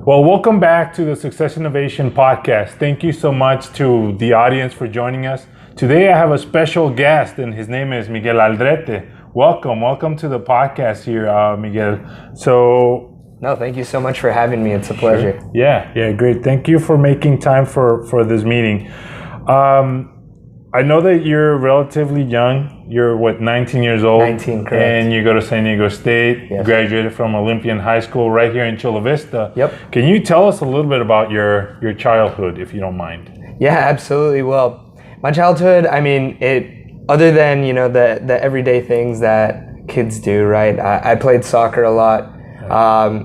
Well, welcome back to the Success Innovation podcast. Thank you so much to the audience for joining us. Today I have a special guest, and his name is Miguel Aldrete. Welcome to the podcast here, Miguel. No, thank you so much for having me. It's a pleasure. Sure. Yeah, great. Thank you for making time for this meeting. I know that you're relatively young. You're 19 years old? 19, correct. And you go to San Diego State. Yes. Graduated from Olympian High School right here in Chula Vista. Yep. Can you tell us a little bit about your childhood, if you don't mind? Yeah, absolutely. Well, my childhood, other than, the everyday things that kids do, right? I played soccer a lot.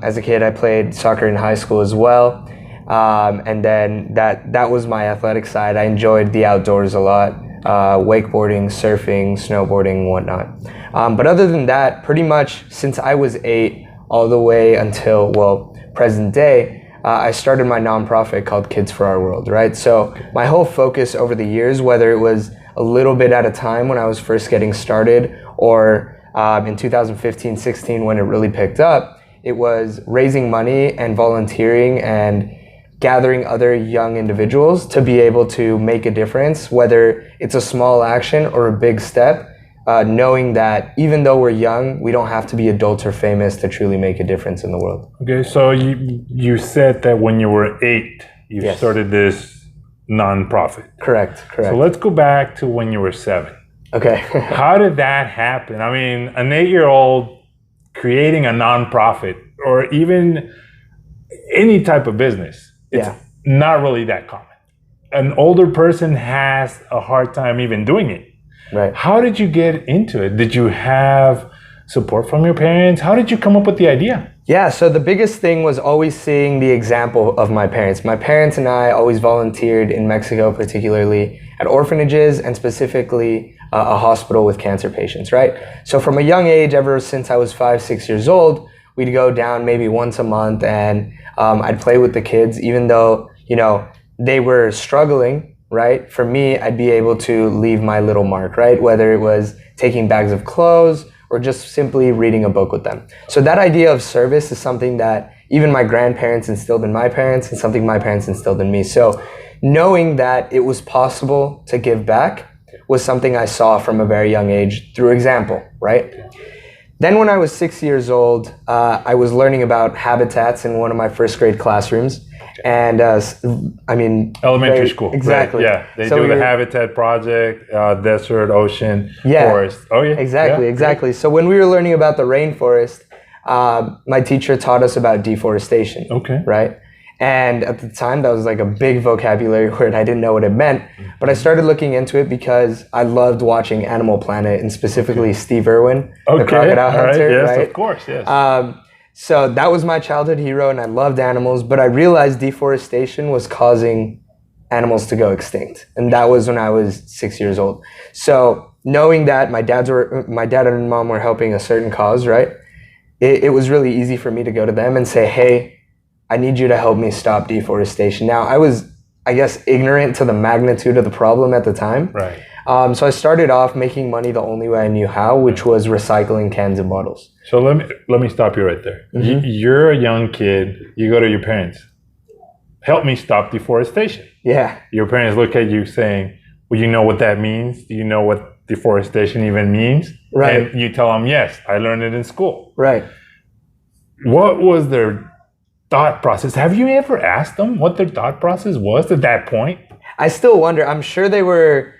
As a kid, I played soccer in high school as well. And then that was my athletic side. I enjoyed the outdoors a lot, wakeboarding, surfing, snowboarding, whatnot. But other than that, pretty much since I was 8 all the way until, present day, I started my nonprofit called Kids for Our World, right? So my whole focus over the years, whether it was a little bit at a time when I was first getting started or in 2015-16 when it really picked up, it was raising money and volunteering and gathering other young individuals to be able to make a difference, whether it's a small action or a big step, knowing that even though we're young, we don't have to be adults or famous to truly make a difference in the world. Okay, so you said that when you were 8, you Yes. started this nonprofit. Correct. So let's go back to when you were 7. Okay. How did that happen? I mean, an 8-year-old creating a nonprofit or even any type of business, it's not really that common. An older person has a hard time even doing it. Right. How did you get into it? Did you have support from your parents? How did you come up with the idea? Yeah, so the biggest thing was always seeing the example of my parents. My parents and I always volunteered in Mexico, particularly at orphanages and specifically a hospital with cancer patients, right? So from a young age, ever since I was 5, 6 years old, we'd go down maybe once a month and I'd play with the kids, even though, they were struggling, right? For me, I'd be able to leave my little mark, right? Whether it was taking bags of clothes or just simply reading a book with them. So that idea of service is something that even my grandparents instilled in my parents and something my parents instilled in me. So knowing that it was possible to give back was something I saw from a very young age through example, right? Then when I was 6 years old, I was learning about habitats in one of my first grade classrooms. And elementary school. Exactly. Right. Yeah, they do the habitat project, desert, ocean, forest. Oh yeah. Exactly. So when we were learning about the rainforest, my teacher taught us about deforestation. Okay. Right? And at the time, that was like a big vocabulary word. I didn't know what it meant. But I started looking into it because I loved watching Animal Planet and specifically Steve Irwin, the crocodile hunter. Right. Yes, right? of course, yes. So that was my childhood hero and I loved animals, but I realized deforestation was causing animals to go extinct. And that was when I was 6 years old. So knowing that my dad and mom were helping a certain cause, right? It was really easy for me to go to them and say, hey, I need you to help me stop deforestation. Now, I was, ignorant to the magnitude of the problem at the time. Right. So I started off making money the only way I knew how, which was recycling cans and bottles. So let me stop you right there. Mm-hmm. You're a young kid. You go to your parents. Help me stop deforestation. Yeah. Your parents look at you saying, well, you know what that means? Do you know what deforestation even means? Right. And you tell them, yes, I learned it in school. Right. What was their thought process? Have you ever asked them what their thought process was at that point? I still wonder. I'm sure they were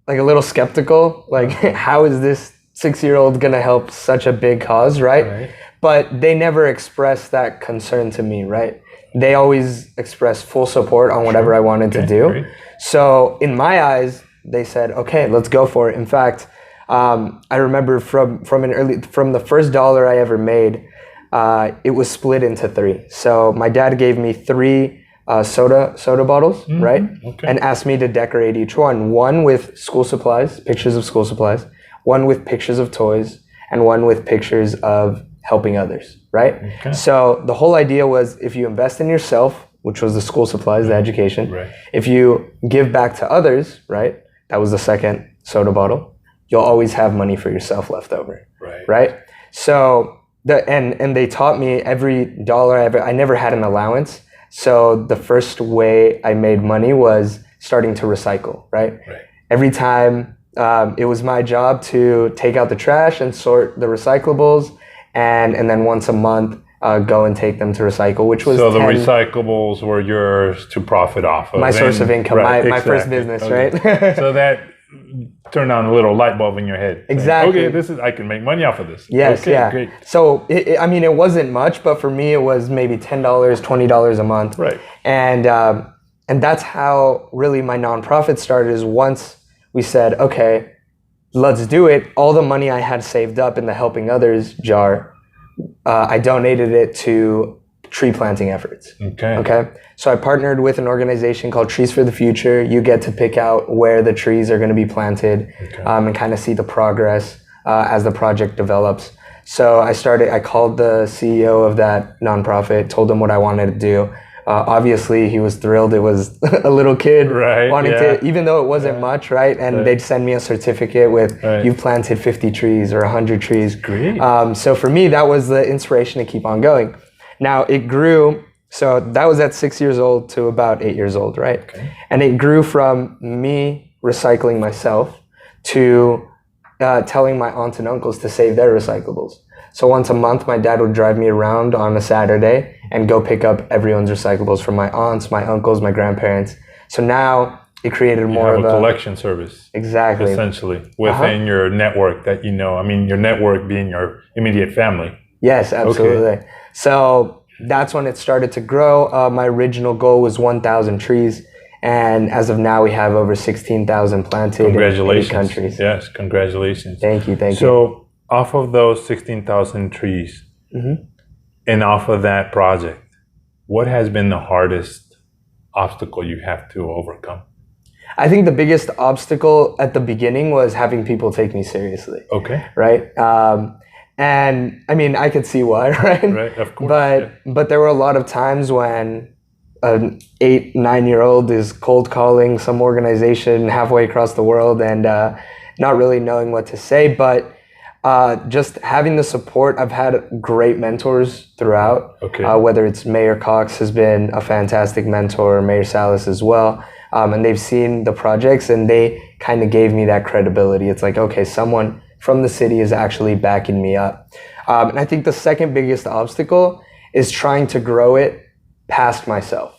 like a little skeptical. Like, how is this 6-year-old going to help such a big cause, right? But they never expressed that concern to me, right? They always expressed full support on whatever I wanted to do. Great. So in my eyes, they said, okay, let's go for it. In fact, I remember from the first dollar I ever made, it was split into 3. So my dad gave me 3 soda bottles, right? Okay. And asked me to decorate each one. One with school supplies, pictures of school supplies. One with pictures of toys. And one with pictures of helping others, right? Okay. So the whole idea was if you invest in yourself, which was the school supplies, the education. Right. If you give back to others, right? That was the second soda bottle. You'll always have money for yourself left over, right? So and they taught me every dollar I never had an allowance. So the first way I made money was starting to recycle, right? Every time it was my job to take out the trash and sort the recyclables, and then once a month go and take them to recycle, which was so the recyclables were yours to profit off of. My source of income, my first business, right? So that turned on a little light bulb in your head. Exactly. Okay, I can make money off of this. Yes, okay, yeah. Great. So it wasn't much, but for me it was maybe $10, $20 a month. Right. And that's how really my nonprofit started. Is once we said, okay, let's do it. All the money I had saved up in the Helping Others jar, I donated it to tree planting efforts. Okay. So I partnered with an organization called Trees for the Future. You get to pick out where the trees are going to be planted, and kind of see the progress as the project develops. So I called the CEO of that nonprofit, told him what I wanted to do. Obviously, he was thrilled. It was a little kid wanting to, even though it wasn't much, right? And they'd send me a certificate with, you've planted 50 trees or 100 trees. Great. So for me, that was the inspiration to keep on going. Now, it grew, so that was at 6 years old to about 8 years old, right? And it grew from me recycling myself to telling my aunts and uncles to save their recyclables. So once a month, my dad would drive me around on a Saturday and go pick up everyone's recyclables from my aunts, my uncles, my grandparents. So now it created more of a collection service. Exactly. Essentially, within your network that your network being your immediate family. Yes, absolutely. Okay. So that's when it started to grow. My original goal was 1,000 trees. And as of now, we have over 16,000 planted in 8 countries. Yes, congratulations. Thank you. So off of those 16,000 trees, and off of that project, what has been the hardest obstacle you have to overcome? I think the biggest obstacle at the beginning was having people take me seriously. Okay. Right? And I mean, I could see why, right? Right, of course. But there were a lot of times when an 8, 9-year-old is cold calling some organization halfway across the world and not really knowing what to say. But just having the support, I've had great mentors throughout. Whether it's Mayor Cox has been a fantastic mentor, Mayor Salas as well. And they've seen the projects and they kind of gave me that credibility. It's like, okay, someone from the city is actually backing me up. And I think the second biggest obstacle is trying to grow it past myself.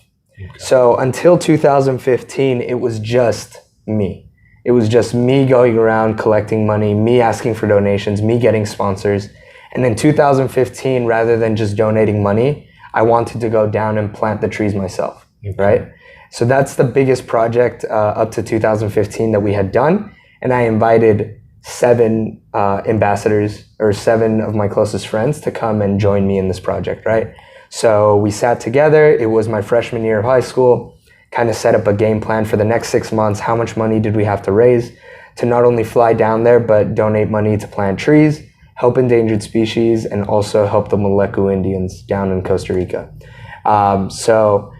So until 2015, it was just me. It was just me going around collecting money, me asking for donations, me getting sponsors. And in 2015, rather than just donating money, I wanted to go down and plant the trees myself, right? So that's the biggest project up to 2015 that we had done. And I invited 7 ambassadors or 7 of my closest friends to come and join me in this project, right? So we sat together. It was my freshman year of high school, kind of set up a game plan for the next 6 months. How much money did we have to raise to not only fly down there, but donate money to plant trees, help endangered species, and also help the Maleku Indians down in Costa Rica. So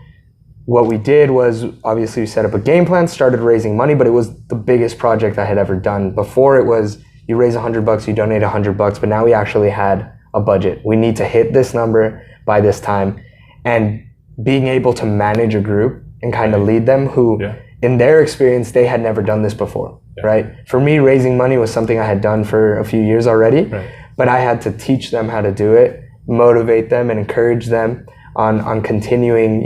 what we did was, obviously, we set up a game plan, started raising money, but it was the biggest project I had ever done. Before, it was you raise $100, you donate $100, but now we actually had a budget. We need to hit this number by this time. And being able to manage a group and kind of lead them who, in their experience, they had never done this before, right? For me, raising money was something I had done for a few years already, but I had to teach them how to do it, motivate them and encourage them on continuing,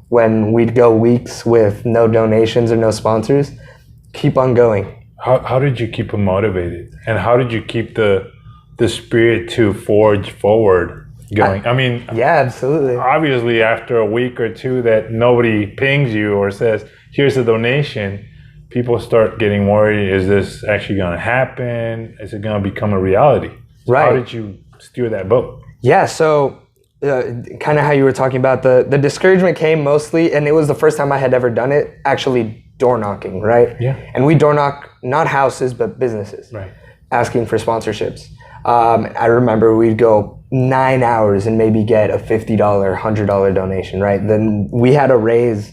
when we'd go weeks with no donations or no sponsors, keep on going. How did you keep them motivated? And how did you keep the spirit to forge forward going? Yeah, absolutely. Obviously, after a week or two that nobody pings you or says, here's a donation, people start getting worried. Is this actually going to happen? Is it going to become a reality? Right. How did you steer that boat? Yeah, so kind of how you were talking about, the discouragement came mostly, and it was the first time I had ever done it, actually door knocking, right? Yeah. And we door knock not houses, but businesses, right, asking for sponsorships. I remember we'd go 9 hours and maybe get a $50, $100 donation, right? Then we had to raise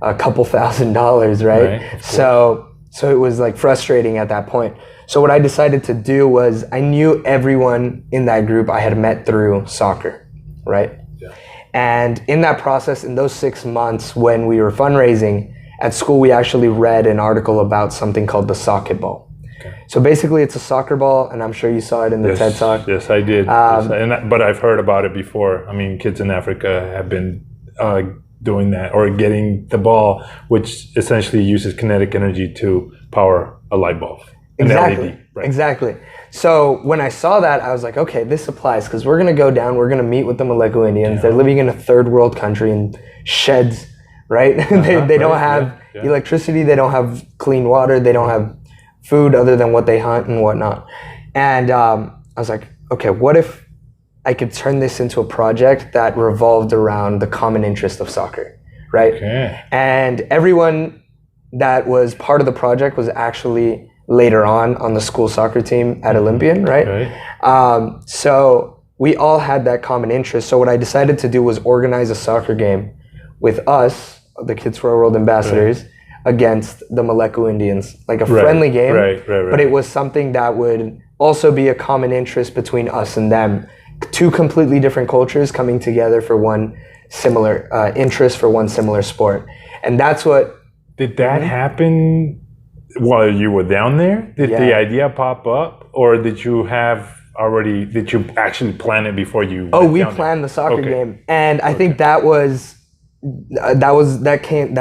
a couple $1,000, right? So So it was like frustrating at that point. So what I decided to do was I knew everyone in that group I had met through soccer, right? Yeah. And in that process, in those 6 months when we were fundraising, at school we actually read an article about something called the soccer ball. Okay. So basically it's a soccer ball, and I'm sure you saw it in the TED Talk. Yes, I did. But I've heard about it before. I mean, kids in Africa have been doing that, or getting the ball, which essentially uses kinetic energy to power a light bulb. Exactly. LED, right? Exactly. So when I saw that, I was like, okay, this applies, because we're going to go down, we're going to meet with the Maleco Indians. Yeah. They're living in a third world country in sheds, right? They don't have electricity, they don't have clean water, they don't have food other than what they hunt and whatnot. And I was like, okay, what if I could turn this into a project that revolved around the common interest of soccer, right? Okay. And everyone that was part of the project was actually later on the school soccer team at Olympian, right? Okay. So we all had that common interest. So what I decided to do was organize a soccer game with us, the Kids for Our World ambassadors, against the Maleco Indians, like a friendly game, but it was something that would also be a common interest between us and them. Two completely different cultures coming together for one similar interest, for one similar sport. And that's what... Did that happen while you were down there? Did the idea pop up, or did you actually plan it before you Oh, we planned the soccer game. And I think that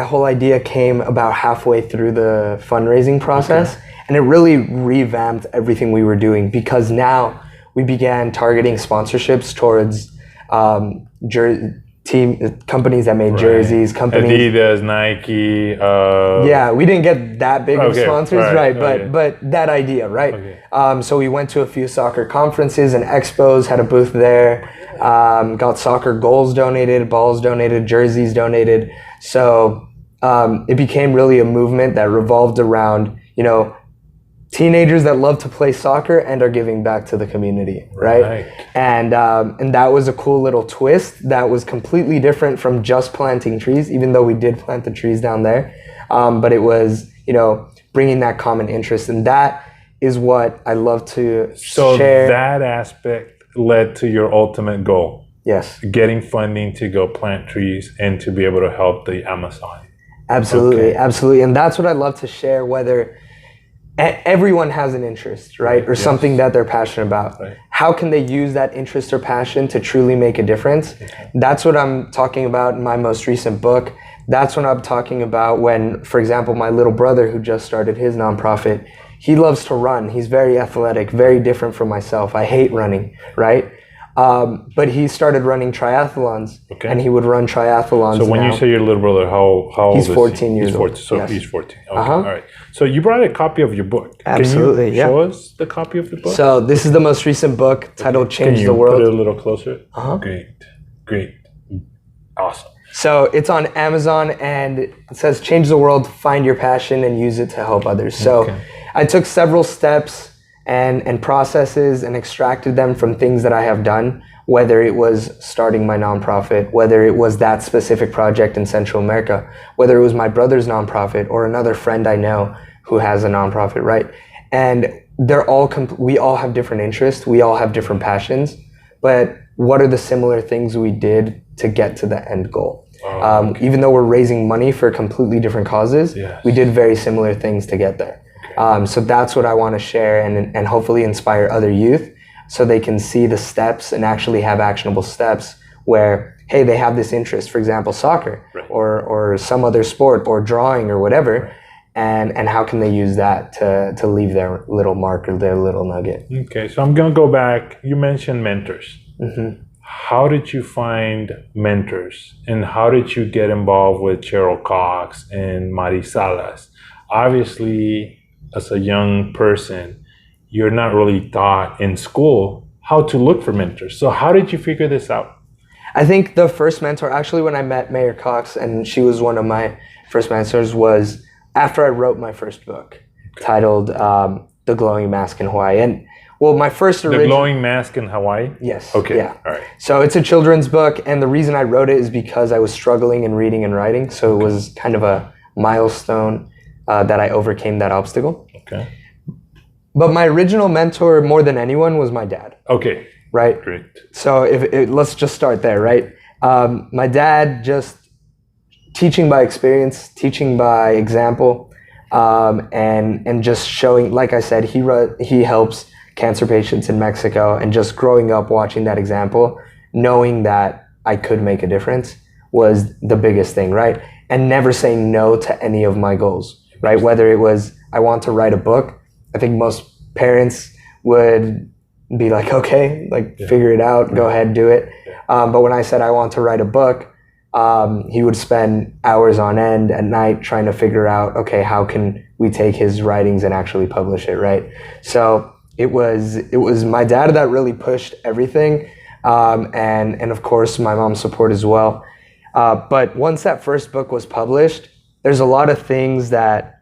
whole idea came about halfway through the fundraising process. Okay. And it really revamped everything we were doing, because now we began targeting sponsorships towards companies that made jerseys, Adidas, Nike. We didn't get that big of sponsors, but that idea, right? Okay. So we went to a few soccer conferences and expos, had a booth there, got soccer goals donated, balls donated, jerseys donated. So it became really a movement that revolved around, teenagers that love to play soccer and are giving back to the community, right? And that was a cool little twist that was completely different from just planting trees, even though we did plant the trees down there. But it was, bringing that common interest, and that is what I love to share. So that aspect led to your ultimate goal. Yes. Getting funding to go plant trees and to be able to help the Amazon. Absolutely, absolutely. And that's what I love to share, whether... Everyone has an interest, right? Or something that they're passionate about. Right. How can they use that interest or passion to truly make a difference? Okay. That's what I'm talking about in my most recent book. That's what I'm talking about when, for example, my little brother who just started his nonprofit, he loves to run. He's very athletic, very different from myself. I hate running, right? But he started running triathlons, and he would run triathlons. So when you say your little brother, how old is he? He's 14 years old. So he's 14. Okay, all right. So you brought a copy of your book. Absolutely, Can you show us the copy of the book? So this is the most recent book titled Change the World. Can you put it a little closer? Great. Awesome. So it's on Amazon, and it says, Change the World, find your passion, and use it to help others. So I took several steps and processes and extracted them from things that I have done, whether it was starting my nonprofit, whether it was that specific project in Central America, whether it was my brother's nonprofit or another friend I know who has a nonprofit, right? And we all have different interests, we all have different passions, but what are the similar things we did to get to the end goal? Even though we're raising money for completely different causes, we did very similar things to get there. So that's what I want to share and hopefully inspire other youth so they can see the steps and actually have actionable steps where, hey, they have this interest, for example, soccer or some other sport or drawing or whatever, and how can they use that to leave their little mark or their little nugget. Okay, so I'm going to go back. You mentioned mentors. Mm-hmm. How did you find mentors, and how did you get involved with Cheryl Cox and Mari Salas? Obviously, as a young person, you're not really taught in school how to look for mentors. So how did you figure this out? I think the first mentor, actually when I met Mayor Cox, and she was one of my first mentors, was after I wrote my first book titled The Glowing Mask in Hawaii. And well, my first The Glowing Mask in Hawaii? Yes. Okay. Yeah. All right. So it's a children's book, and the reason I wrote it is because I was struggling in reading and writing. So it was kind of a milestone that I overcame that obstacle. Okay. But my original mentor, more than anyone, was my dad. Okay. Right? Great. So let's just start there, right? My dad just teaching by experience, teaching by example, and just showing, like I said, he helps cancer patients in Mexico, and just growing up watching that example, knowing that I could make a difference was the biggest thing, right? And never saying no to any of my goals, right? Whether it was, I want to write a book, I think most parents would be like, okay, like figure it out, go ahead, do it. But when I said I want to write a book, he would spend hours on end at night trying to figure out, okay, how can we take his writings and actually publish it, right? So it was my dad that really pushed everything, and of course my mom's support as well. But once that first book was published, there's a lot of things that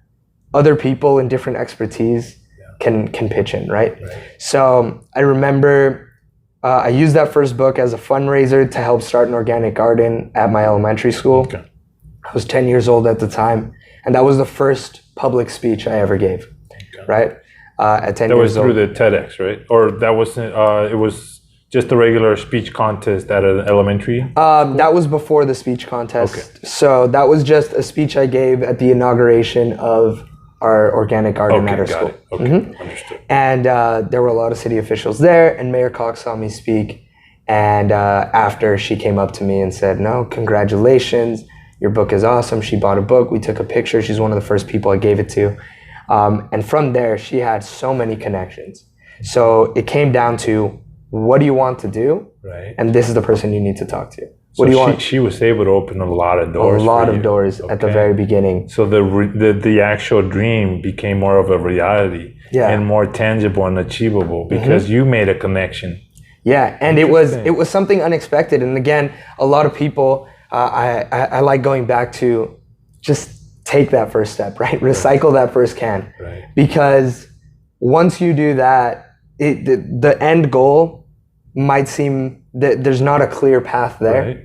other people in different expertise can pitch in, right? So I remember I used that first book as a fundraiser to help start an organic garden at my elementary school. Okay. I was 10 years old at the time, and that was the first public speech I ever gave, right? At 10 years old. That was through the TEDx, right? Or that wasn't, it was just a regular speech contest at an elementary? That was before the speech contest. Okay. So that was just a speech I gave at the inauguration of our organic garden at our school. Okay, mm-hmm. Understood. And there were a lot of city officials there, and Mayor Cox saw me speak. And after, she came up to me and said, no, congratulations, your book is awesome. She bought a book, we took a picture. She's one of the first people I gave it to. And from there, she had so many connections. So it came down to, what do you want to do? Right. And this is the person you need to talk to. What do you want? She was able to open a lot of doors. A lot of doors at the very beginning. So the actual dream became more of a reality and more tangible and achievable because you made a connection. Yeah, and it was something unexpected. And again, a lot of people, I like going back to just take that first step, right? Recycle that first can. Right. Because once you do that, the end goal might seem that there's not a clear path there. Right.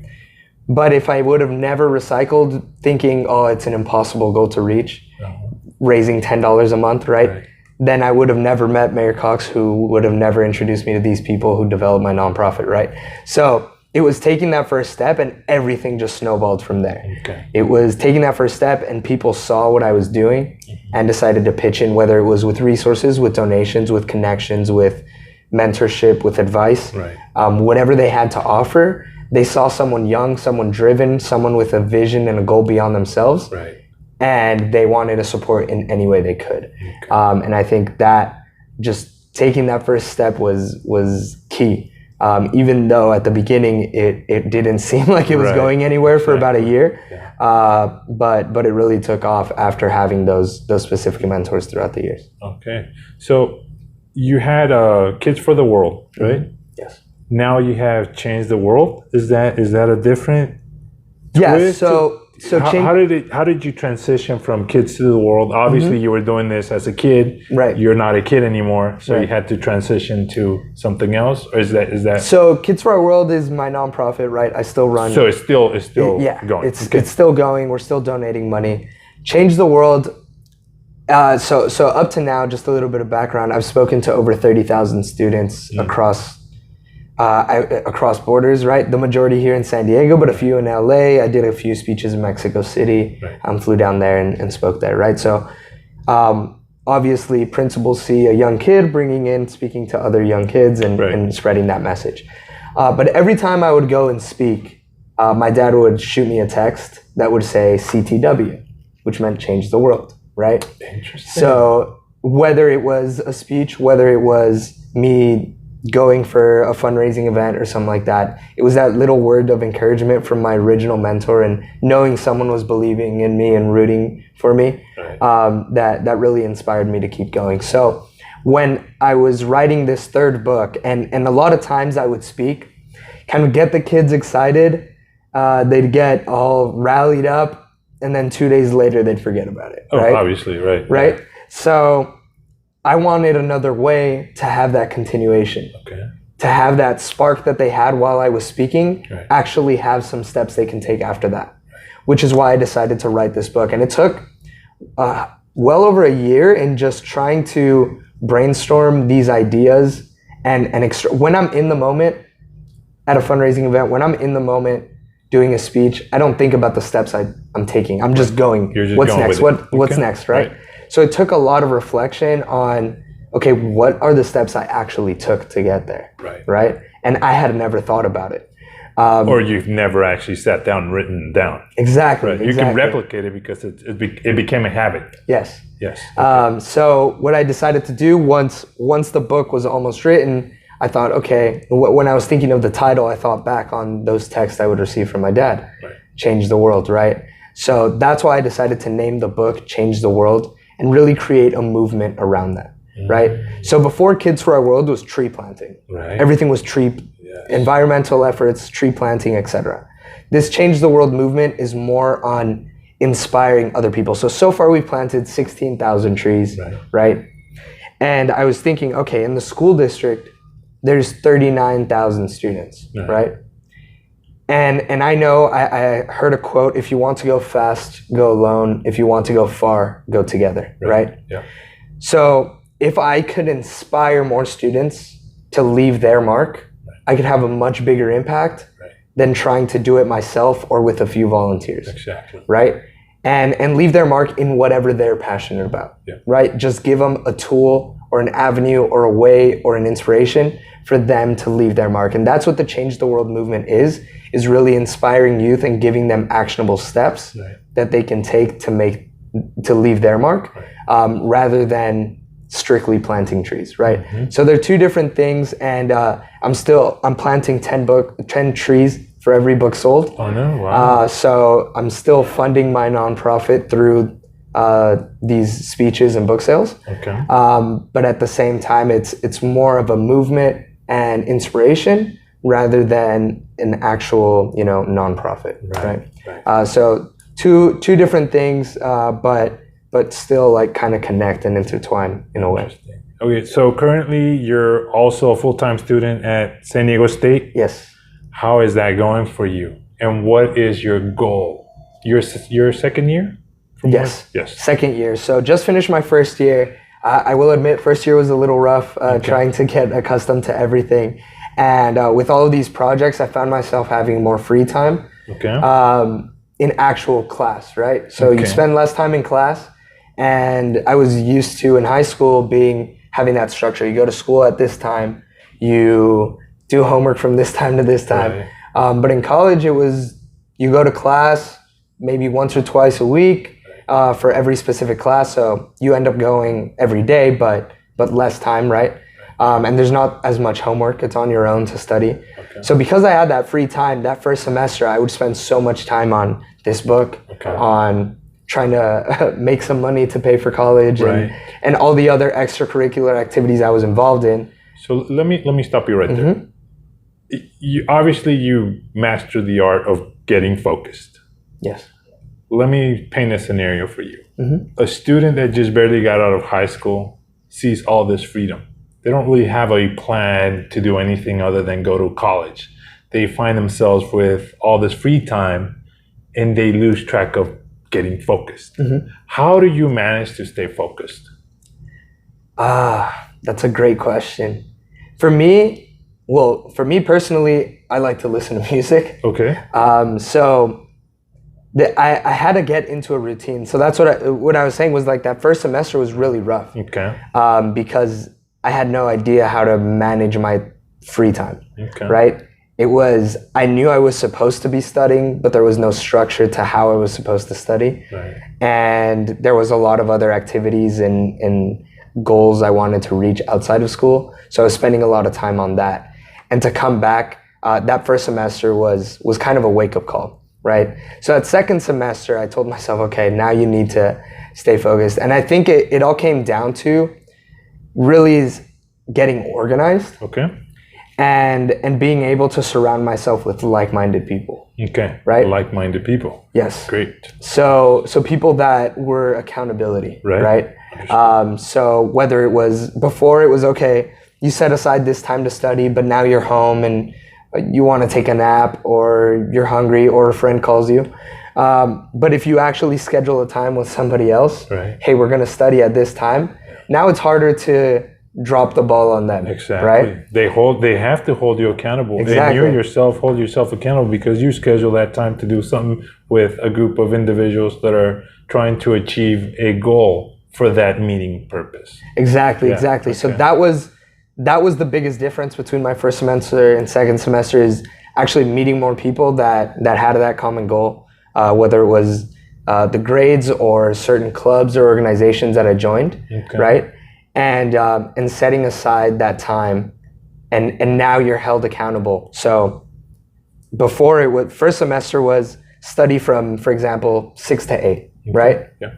But if I would have never recycled thinking, oh, it's an impossible goal to reach, raising $10 a month, right? Then I would have never met Mayor Cox, who would have never introduced me to these people who developed my nonprofit, right? So it was taking that first step, and everything just snowballed from there. Okay. It was taking that first step, and people saw what I was doing and decided to pitch in, whether it was with resources, with donations, with connections, with mentorship, with advice, whatever they had to offer. They saw someone young, someone driven, someone with a vision and a goal beyond themselves, and they wanted to support in any way they could. Okay. And I think that just taking that first step was key. Even though at the beginning it didn't seem like it was going anywhere for about a year, but it really took off after having those specific mentors throughout the years. Okay, so you had Kids for the World, right? Yes. Now you have Changed the World. Is that a different twist? How did you transition from Kids to the World? Obviously, you were doing this as a kid. Right. You're not a kid anymore, so you had to transition to something else, or is that? So Kids for Our World is my nonprofit, right? I still run. So it's still going. It's still going. We're still donating money. Change the World. So up to now, just a little bit of background. I've spoken to over 30,000 students across borders, right? The majority here in San Diego, but a few in LA. I did a few speeches in Mexico City. Flew down there and spoke there, right? So obviously principals see a young kid speaking to other young kids and spreading that message. But every time I would go and speak, my dad would shoot me a text that would say CTW, which meant Change the World, right? Interesting. So whether it was a speech, whether it was me going for a fundraising event or something like that, it was that little word of encouragement from my original mentor, and knowing someone was believing in me and rooting for me, that really inspired me to keep going. So when I was writing this third book, and a lot of times I would speak, kind of get the kids excited, they'd get all rallied up, and then 2 days later they'd forget about it. Oh, obviously, right. Right? So I wanted another way to have that continuation, to have that spark that they had while I was speaking, actually have some steps they can take after that, which is why I decided to write this book. And it took well over a year in just trying to brainstorm these ideas and when I'm in the moment at a fundraising event, when I'm in the moment doing a speech, I don't think about the steps I'm taking. I'm just going, You're just what's going next? with it. What's next, right? So it took a lot of reflection on, okay, what are the steps I actually took to get there, right? And I had never thought about it. Or you've never actually sat down and written down. Exactly. Right. You can replicate it because it became a habit. Yes. Yes. Okay. So what I decided to do once the book was almost written, I thought, okay, when I was thinking of the title, I thought back on those texts I would receive from my dad. Right. Change the world, right? So that's why I decided to name the book Change the World and really create a movement around that, right? So before Kids for Our World was tree planting. Right. Everything was environmental efforts, tree planting, etc. This Change the World movement is more on inspiring other people. So far we've planted 16,000 trees, right? And I was thinking, okay, in the school district, there's 39,000 students, right? And I know I heard a quote, if you want to go fast, go alone. If you want to go far, go together, right? Yeah. So if I could inspire more students to leave their mark, I could have a much bigger impact than trying to do it myself or with a few volunteers. Exactly. Right? And leave their mark in whatever they're passionate about, right? Just give them a tool or an avenue or a way or an inspiration for them to leave their mark. And that's what the Change the World movement is really inspiring youth and giving them actionable steps that they can take to leave their mark, rather than strictly planting trees, right? So they're two different things, and I'm planting 10 trees for every book sold. Oh no! Wow. So I'm still funding my nonprofit through these speeches and book sales. Okay. But at the same time, it's more of a movement and inspiration rather than an actual, nonprofit, right? So two different things, but still like kind of connect and intertwine in a way. Okay, so currently you're also a full-time student at San Diego State. Yes. How is that going for you? And what is your goal? Your second year? Yes. Yes. Second year. So just finished my first year. I will admit, first year was a little rough, trying to get accustomed to everything. And with all of these projects, I found myself having more free time in actual class, right? So you spend less time in class. And I was used to, in high school, having that structure. You go to school at this time, you do homework from this time to this time. But in college, it was, you go to class maybe once or twice a week for every specific class. So you end up going every day, but less time, right? And there's not as much homework. It's on your own to study. So because I had that free time, that first semester, I would spend so much time on this book, on trying to make some money to pay for college, and all the other extracurricular activities I was involved in. So let me stop you right there. You mastered the art of getting focused. Yes. Let me paint a scenario for you. A student that just barely got out of high school sees all this freedom. They don't really have a plan to do anything other than go to college. They find themselves with all this free time and they lose track of getting focused. How do you manage to stay focused? That's a great question. For me personally, I like to listen to music. Okay. So I had to get into a routine. So that's what I was saying was like that first semester was really rough. Okay. Because I had no idea how to manage my free time. Okay. Right? I knew I was supposed to be studying, but there was no structure to how I was supposed to study. Right. And there was a lot of other activities and goals I wanted to reach outside of school. So I was spending a lot of time on that. And to come back, that first semester was kind of a wake-up call, right? So that second semester, I told myself, okay, now you need to stay focused. And I think it all came down to really getting organized. Okay. And being able to surround myself with like-minded people. Okay. Right? Like-minded people. Yes. Great. So people that were accountability. Right? So whether it was before, it was okay, you set aside this time to study, but now you're home and you want to take a nap or you're hungry or a friend calls you. But if you actually schedule a time with somebody else, right. hey, we're going to study at this time. Now it's harder to drop the ball on them. Exactly. Right? They have to hold you accountable. Exactly. And you yourself hold yourself accountable because you schedule that time to do something with a group of individuals that are trying to achieve a goal for that meeting purpose. Exactly, Yeah, exactly. okay. So that was the biggest difference between my first semester and second semester, is actually meeting more people that had that common goal, whether it was the grades or certain clubs or organizations that I joined, Okay. right? And setting aside that time, and now you're held accountable. So before, first semester was study from, for example, 6 to 8, Okay. right? Yeah.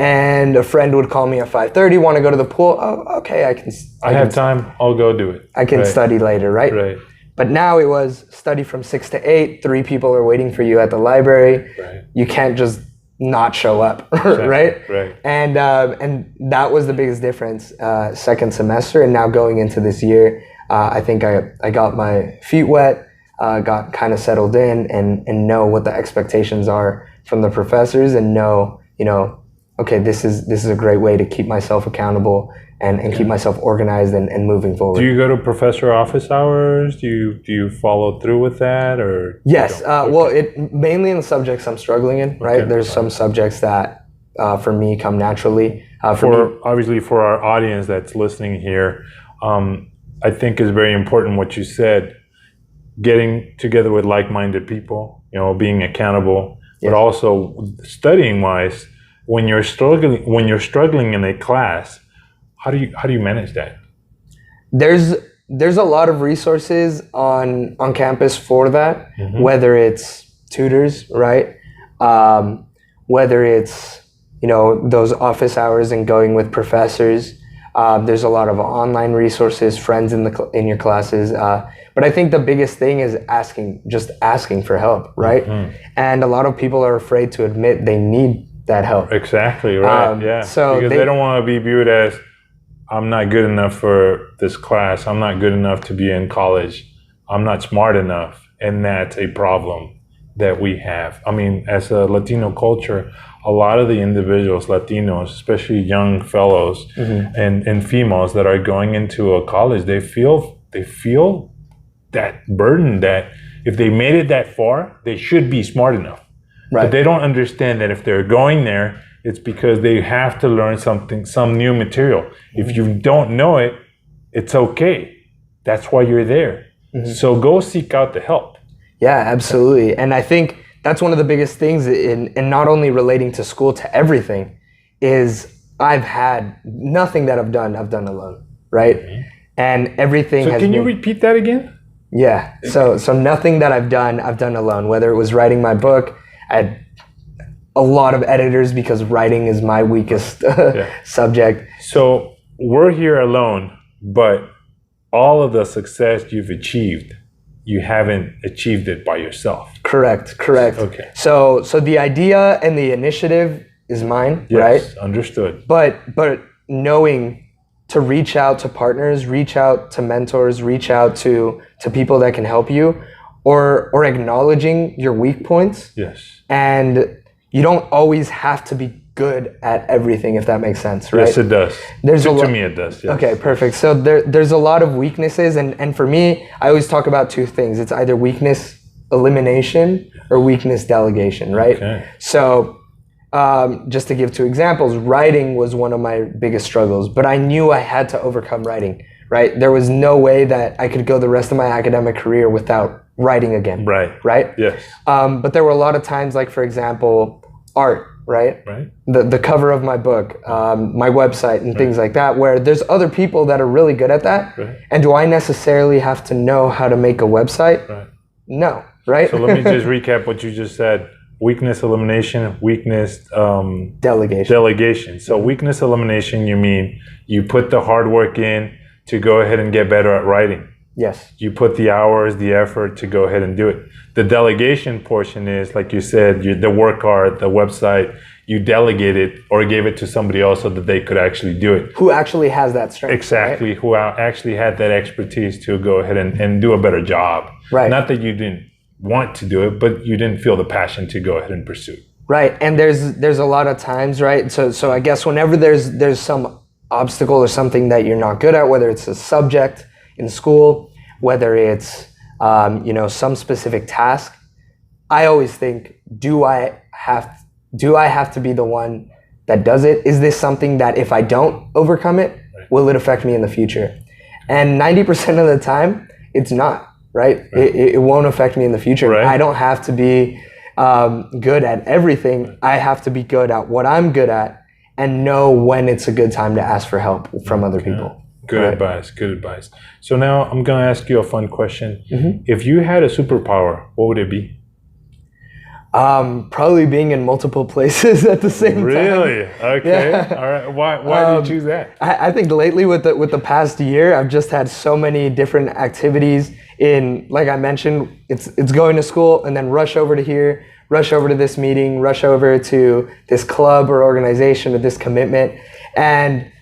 And a friend would call me at 5:30, want to go to the pool. Oh, okay, I have time. I'll go do it. I can Right. study later, right? Right. But now it was study from 6 to 8. 3 people are waiting for you at the library. Right. You can't just not show up, Exactly. right? Right. And that was the biggest difference second semester. And now going into this year, I think I got my feet wet, got kind of settled in, and know what the expectations are from the professors, and know, okay, this is a great way to keep myself accountable and keep myself organized and moving forward. Do you go to professor office hours? Do you follow through with that, or? Yes. Okay. Well, it mainly in the subjects I'm struggling in, right? Okay. There's some subjects that for me come naturally. Obviously for our audience that's listening here, I think is very important what you said. Getting together with like-minded people, being accountable, Yes. but also studying wise. When you're struggling in a class, how do you manage that? There's a lot of resources on campus for that, Mm-hmm. whether it's tutors, right? Whether it's those office hours and going with professors. There's a lot of online resources, friends in your classes. But I think the biggest thing is just asking for help, right? Mm-hmm. And a lot of people are afraid to admit they need that help. Exactly, right. Yeah. So because they don't want to be viewed as, I'm not good enough for this class. I'm not good enough to be in college. I'm not smart enough. And that's a problem that we have. I mean, as a Latino culture, a lot of the individuals, Latinos, especially young fellows Mm-hmm. and females that are going into a college, they feel that burden that if they made it that far, they should be smart enough. Right. But they don't understand that if they're going there, it's because they have to learn some new material. If you don't know it, it's okay. That's why you're there. Mm-hmm. So go seek out the help. Yeah, absolutely. And I think that's one of the biggest things in not only relating to school, to everything, is I've had nothing that I've done alone, right? Mm-hmm. And everything so has can been, you repeat that again? Yeah. So nothing that I've done alone, whether it was writing my book. I had a lot of editors because writing is my weakest subject. So we're here alone, but all of the success you've achieved, you haven't achieved it by yourself. Correct. Okay. So the idea and the initiative is mine, yes, right? Understood. But knowing to reach out to partners, reach out to mentors, reach out to people that can help you, or acknowledging your weak points. Yes. And you don't always have to be good at everything, if that makes sense, right? Yes, it does. To me, it does. Yes. Okay, perfect. So there's a lot of weaknesses, and for me, I always talk about two things. It's either weakness elimination or weakness delegation, right? Okay. So just to give two examples, writing was one of my biggest struggles, but I knew I had to overcome writing, right? There was no way that I could go the rest of my academic career without writing again. Right? Yes. But there were a lot of times, like, for example, art, right? The cover of my book, my website, and things like that, where there's other people that are really good at that. Right. And do I necessarily have to know how to make a website? Right. No, right? So let me just recap what you just said. Weakness elimination, weakness delegation. So weakness elimination, you mean you put the hard work in to go ahead and get better at writing. Yes. You put the hours, the effort to go ahead and do it. The delegation portion is, like you said, the work art, the website, you delegate it or gave it to somebody else so that they could actually do it. Who actually has that strength. Exactly. Right? Who actually had that expertise to go ahead and do a better job. Right. Not that you didn't want to do it, but you didn't feel the passion to go ahead and pursue it. Right, and there's a lot of times, right? So I guess whenever there's some obstacle or something that you're not good at, whether it's a subject in school, whether it's some specific task, I always think, do I have to be the one that does it? Is this something that if I don't overcome it, will it affect me in the future? And 90% of the time, it's not, right? It won't affect me in the future. Right. I don't have to be good at everything. I have to be good at what I'm good at and know when it's a good time to ask for help from other people. Good advice. So now I'm going to ask you a fun question. If you had a superpower, what would it be? Probably being in multiple places at the same time. Really? Okay. Yeah. All right. Why did you choose that? I think lately with the past year, I've just had so many different activities in, like I mentioned, it's going to school and then rush over to here, rush over to this meeting, rush over to this club or organization or this commitment. And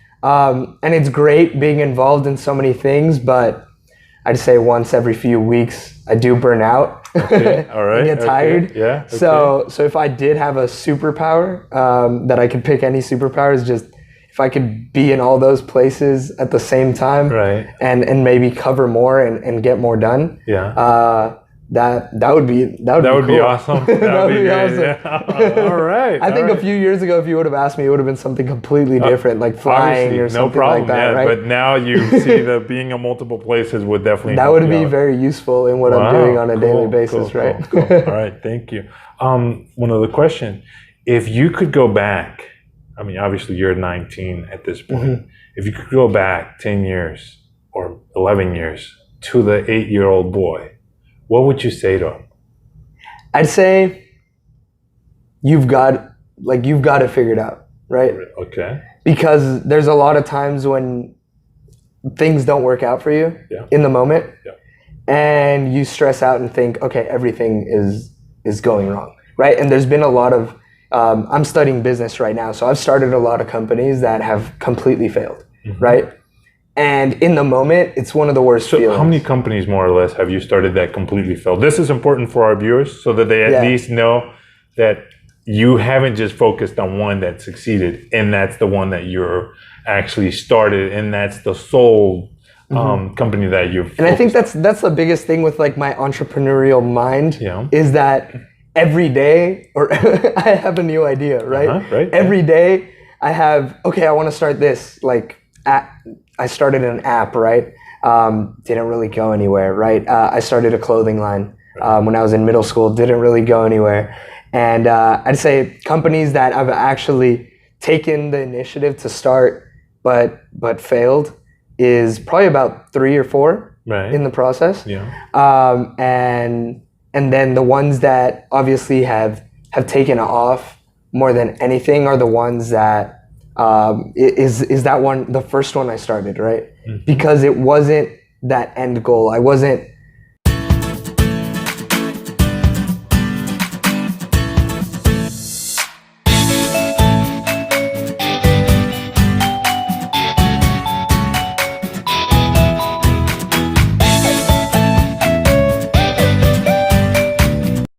it's great being involved in so many things, but I'd say once every few weeks I do burn out. Okay. All right. I get tired. Okay. Yeah. Okay. So if I did have a superpower, that I could pick any superpowers, just if I could be in all those places at the same time, right, and maybe cover more and get more done. Yeah. That would be cool. Awesome. That would be awesome. Yeah. All right. I think a few years ago, if you would have asked me, it would have been something completely different, like flying or something like that, right? But now you see that being in multiple places would definitely that would be very useful in what I'm doing on a daily basis, right? Cool. All right. Thank you. One other question: if you could go back, I mean, obviously you're 19 at this point. If you could go back 10 years or 11 years to the 8-year-old boy, what would you say to him? I'd say you've got it figured out, right? Okay. Because there's a lot of times when things don't work out for you in the moment, and you stress out and think, okay, everything is going wrong, right? And there's been a lot of, I'm studying business right now, so I've started a lot of companies that have completely failed, right? And in the moment, it's one of the worst feelings. So how many companies, more or less, have you started that completely failed? This is important for our viewers so that they at least know that you haven't just focused on one that succeeded, and that's the one that you're actually started, and that's the sole company that you've And I think that's the biggest thing with like my entrepreneurial mind is that every day, or I have a new idea, right? Right. Every day I have, okay, I want to start this, like, I started an app, right? Didn't really go anywhere, right? I started a clothing line when I was in middle school, didn't really go anywhere. And I'd say companies that I've actually taken the initiative to start but failed is probably about 3 or 4 in the process. Yeah. And then the ones that obviously have taken off more than anything are the ones that is that one, the first one I started, right? Because it wasn't that end goal. I wasn't